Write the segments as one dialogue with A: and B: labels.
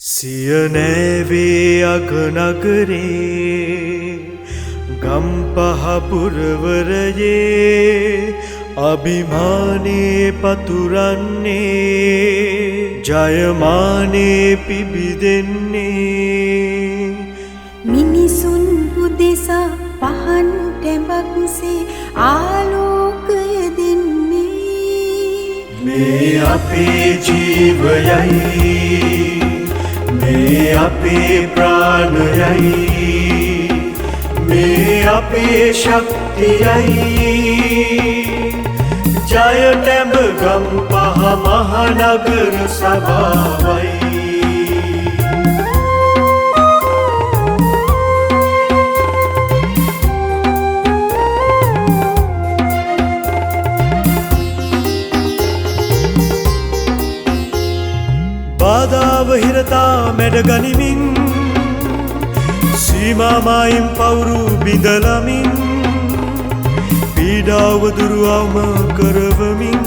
A: සියනෑවේ අගනගරේ ගම්පහ පුරවරයේ අභිමානේ පතුරන්නේ ජයමානේ පිබිදෙන්නේ
B: මිනිසුන් උදෙසා පහන් ටැඹක්සේ ආලෝකය දෙන්නේ
A: මේ අපේ ජීවයයි මේ අපේ ප්‍රාණයයි මේ අපේ ශක්තියයි ජයටැඹ ගම්පහ මහනගර සභාවයි බාධාව හිරතා මැඩගනිමින් සීමාමායින් පවුරු බිඳලමින් පීඩාව දුරුවම කරවමින්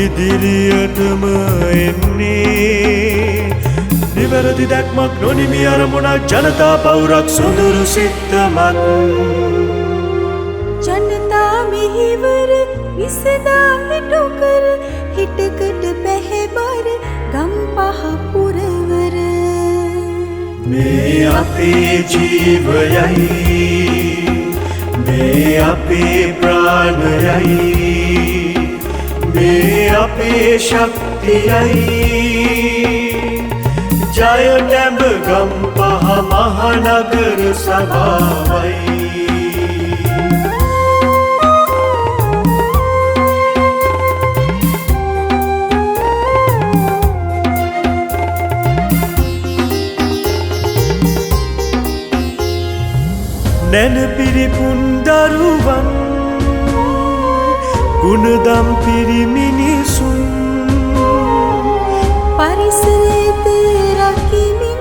A: ඉදිරියටම එන්නේ නිවැරදි දැක්මක් නොනිමි අරමුණක් ජනතා පවුරක් සොඳුරු සිත්තමත්
B: ජනතා මෙහිවර විසදා හිටු කර හිටකට පැහැබර ගම්පහ පුරවර
A: මේ අපේ ජීවයයි මේ අපේ ප්‍රාණයයි මේ අපේ ශක්තියයි ජයටැඹ ගම්පහ මහනගර සභාවයි නැන පිරිපුන් දරුවන් ගුණදම් පිරිමිනිසුන්
B: පරිසරයද රකිමින්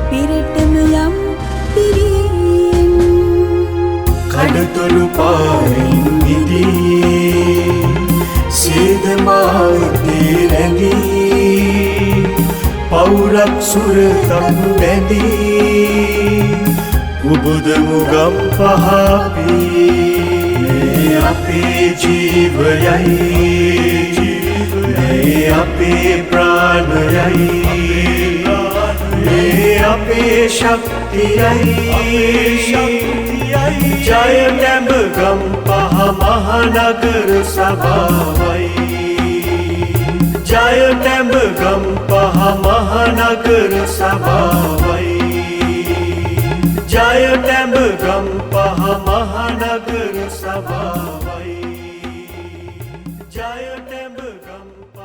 B: පිරටම යම් පිරියෙන්
A: කඩතොළු පාරින් ඉදී සේදමාවතේ රැඳී පවුරක් සුරතක් බැඳී උබුදමු ගම්පහපි මේ අපේ ජීවයයි මේ අපේ ප්‍රාණයයි මේ අපේ ශක්තියයි ජයටැඹ ගම්පහ මහනගර සභාවයි ජයටැඹ ගම්පහ මහනගර සභාවයි ජයටැඹ ගම්පහ මහනගර සභාවයි ජයටැඹ ගම්පහ